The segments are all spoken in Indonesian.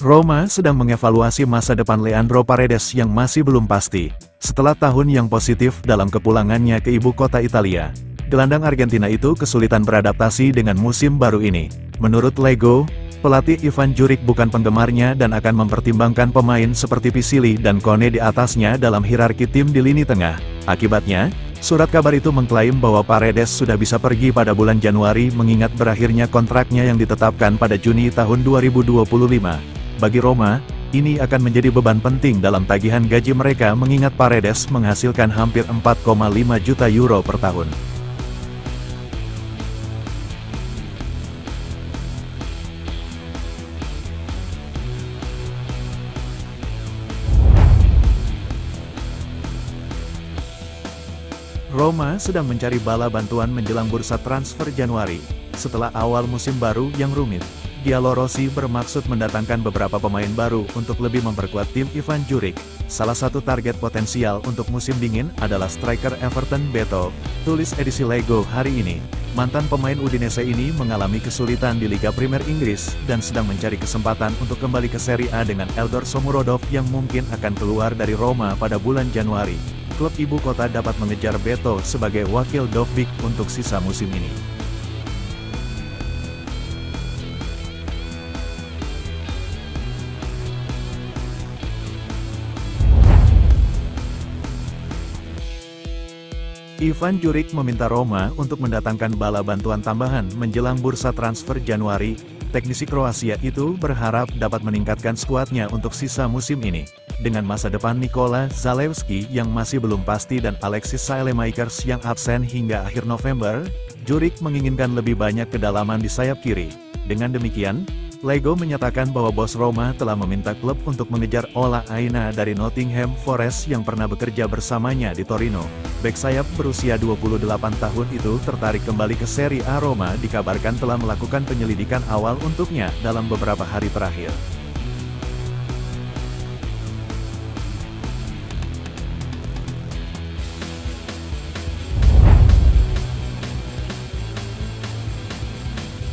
Roma sedang mengevaluasi masa depan Leandro Paredes yang masih belum pasti. Setelah tahun yang positif dalam kepulangannya ke ibu kota Italia, gelandang Argentina itu kesulitan beradaptasi dengan musim baru ini. Menurut Lego, pelatih Ivan Juric bukan penggemarnya dan akan mempertimbangkan pemain seperti Pisili dan Kone di atasnya dalam hierarki tim di lini tengah. Akibatnya, surat kabar itu mengklaim bahwa Paredes sudah bisa pergi pada bulan Januari mengingat berakhirnya kontraknya yang ditetapkan pada Juni tahun 2025. Bagi Roma, ini akan menjadi beban penting dalam tagihan gaji mereka mengingat Paredes menghasilkan hampir 4,5 juta euro per tahun. Roma sedang mencari bala bantuan menjelang bursa transfer Januari. Setelah awal musim baru yang rumit, Giallorossi bermaksud mendatangkan beberapa pemain baru untuk lebih memperkuat tim Ivan Juric. Salah satu target potensial untuk musim dingin adalah striker Everton Beto, tulis edisi Lego hari ini. Mantan pemain Udinese ini mengalami kesulitan di Liga Primer Inggris dan sedang mencari kesempatan untuk kembali ke Serie A dengan Eldor Shomurodov yang mungkin akan keluar dari Roma pada bulan Januari. Klub ibu kota dapat mengejar Beto sebagai wakil Dovbyk untuk sisa musim ini. Ivan Juric meminta Roma untuk mendatangkan bala bantuan tambahan menjelang bursa transfer Januari. Teknisi Kroasia itu berharap dapat meningkatkan skuadnya untuk sisa musim ini. Dengan masa depan Nikola Zalewski yang masih belum pasti dan Alexis Saelemaekers yang absen hingga akhir November, Juric menginginkan lebih banyak kedalaman di sayap kiri. Dengan demikian, Lego menyatakan bahwa bos Roma telah meminta klub untuk mengejar Ola Aina dari Nottingham Forest yang pernah bekerja bersamanya di Torino. Bek sayap berusia 28 tahun itu tertarik kembali ke Serie A. Roma dikabarkan telah melakukan penyelidikan awal untuknya dalam beberapa hari terakhir.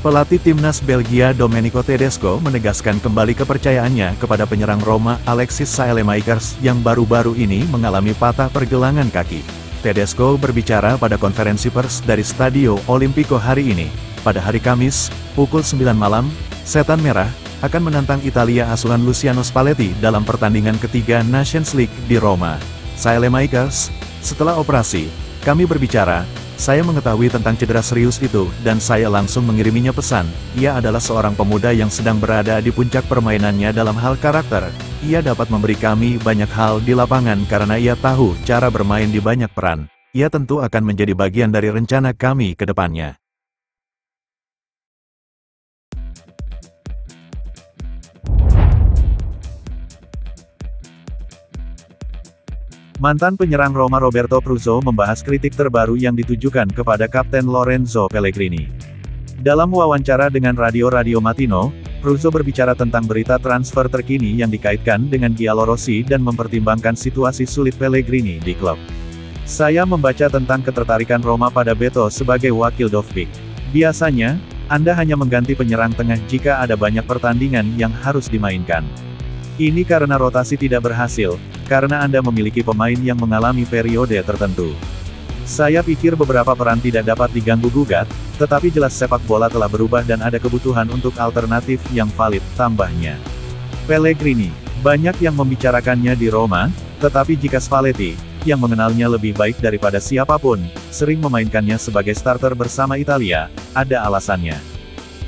Pelatih timnas Belgia Domenico Tedesco menegaskan kembali kepercayaannya kepada penyerang Roma Alexis Saelemaekers yang baru-baru ini mengalami patah pergelangan kaki. Tedesco berbicara pada konferensi pers dari Stadio Olimpico hari ini. Pada hari Kamis, pukul 9 malam, Setan Merah akan menantang Italia asuhan Luciano Spalletti dalam pertandingan ketiga Nations League di Roma. Saelemaekers, setelah operasi, kami berbicara. Saya mengetahui tentang cedera serius itu, dan saya langsung mengiriminya pesan. Ia adalah seorang pemuda yang sedang berada di puncak permainannya dalam hal karakter. Ia dapat memberi kami banyak hal di lapangan karena ia tahu cara bermain di banyak peran. Ia tentu akan menjadi bagian dari rencana kami ke depannya. Mantan penyerang Roma Roberto Pruzzo membahas kritik terbaru yang ditujukan kepada Kapten Lorenzo Pellegrini. Dalam wawancara dengan Radio Mattino, Pruzzo berbicara tentang berita transfer terkini yang dikaitkan dengan Giallorossi dan mempertimbangkan situasi sulit Pellegrini di klub. Saya membaca tentang ketertarikan Roma pada Beto sebagai wakil Dovbyk. Biasanya, Anda hanya mengganti penyerang tengah jika ada banyak pertandingan yang harus dimainkan. Ini karena rotasi tidak berhasil, karena Anda memiliki pemain yang mengalami periode tertentu. Saya pikir beberapa peran tidak dapat diganggu-gugat, tetapi jelas sepak bola telah berubah dan ada kebutuhan untuk alternatif yang valid, tambahnya. Pellegrini, banyak yang membicarakannya di Roma, tetapi jika Spalletti, yang mengenalnya lebih baik daripada siapapun, sering memainkannya sebagai starter bersama Italia, ada alasannya.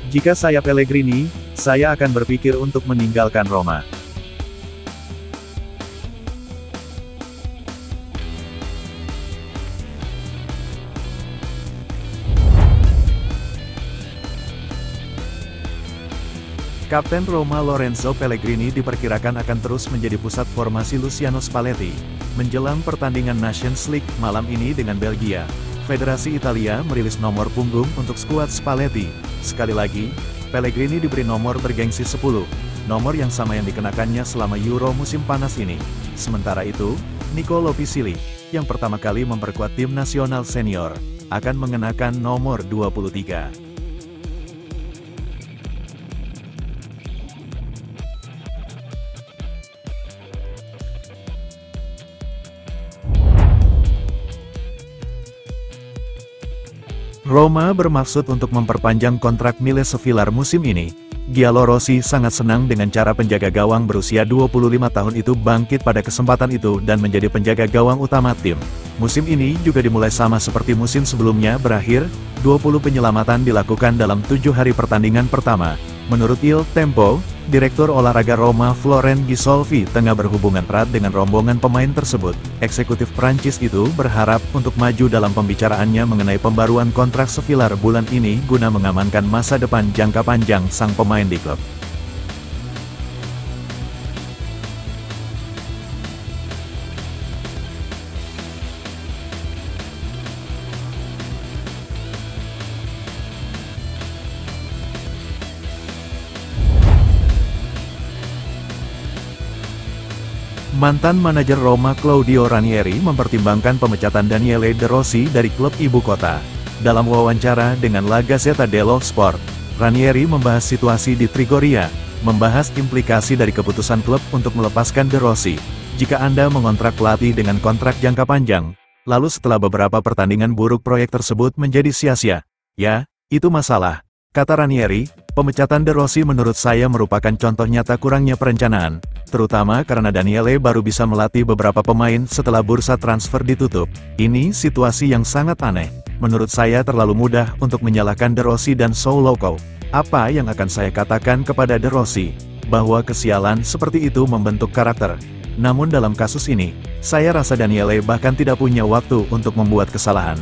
Jika saya Pellegrini, saya akan berpikir untuk meninggalkan Roma. Kapten Roma Lorenzo Pellegrini diperkirakan akan terus menjadi pusat formasi Luciano Spalletti. Menjelang pertandingan Nations League malam ini dengan Belgia, Federasi Italia merilis nomor punggung untuk skuad Spalletti. Sekali lagi, Pellegrini diberi nomor bergengsi 10, nomor yang sama yang dikenakannya selama Euro musim panas ini. Sementara itu, Nicolo Pisili, yang pertama kali memperkuat tim nasional senior, akan mengenakan nomor 23. Roma bermaksud untuk memperpanjang kontrak Miles Sevilla musim ini. Gianluigi Rossi sangat senang dengan cara penjaga gawang berusia 25 tahun itu bangkit pada kesempatan itu dan menjadi penjaga gawang utama tim. Musim ini juga dimulai sama seperti musim sebelumnya berakhir, 20 penyelamatan dilakukan dalam 7 hari pertandingan pertama. Menurut Il Tempo, Direktur Olahraga Roma Florent Gisolfi tengah berhubungan erat dengan rombongan pemain tersebut. Eksekutif Prancis itu berharap untuk maju dalam pembicaraannya mengenai pembaruan kontrak Sevilla bulan ini guna mengamankan masa depan jangka panjang sang pemain di klub. Mantan manajer Roma Claudio Ranieri mempertimbangkan pemecatan Daniele De Rossi dari klub ibu kota. Dalam wawancara dengan La Gazzetta dello Sport, Ranieri membahas situasi di Trigoria, membahas implikasi dari keputusan klub untuk melepaskan De Rossi. Jika Anda mengontrak pelatih dengan kontrak jangka panjang, lalu setelah beberapa pertandingan buruk proyek tersebut menjadi sia-sia. Ya, itu masalah. Kata Ranieri, pemecatan De Rossi menurut saya merupakan contoh nyata kurangnya perencanaan, terutama karena Daniele baru bisa melatih beberapa pemain setelah bursa transfer ditutup. Ini situasi yang sangat aneh. Menurut saya terlalu mudah untuk menyalahkan De Rossi dan Souloko. Apa yang akan saya katakan kepada De Rossi? Bahwa kesialan seperti itu membentuk karakter. Namun dalam kasus ini, saya rasa Daniele bahkan tidak punya waktu untuk membuat kesalahan.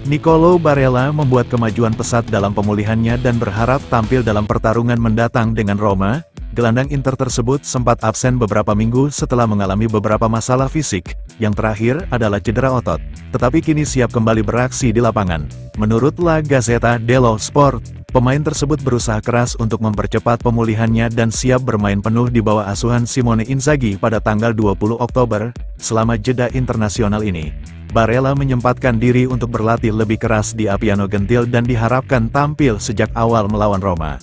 Nicolo Barella membuat kemajuan pesat dalam pemulihannya dan berharap tampil dalam pertarungan mendatang dengan Roma. Gelandang Inter tersebut sempat absen beberapa minggu setelah mengalami beberapa masalah fisik. Yang terakhir adalah cedera otot, tetapi kini siap kembali beraksi di lapangan. Menurut La Gazzetta dello Sport, pemain tersebut berusaha keras untuk mempercepat pemulihannya dan siap bermain penuh di bawah asuhan Simone Inzaghi pada tanggal 20 Oktober, selama jeda internasional ini. Barella menyempatkan diri untuk berlatih lebih keras di Appiano Gentil dan diharapkan tampil sejak awal melawan Roma.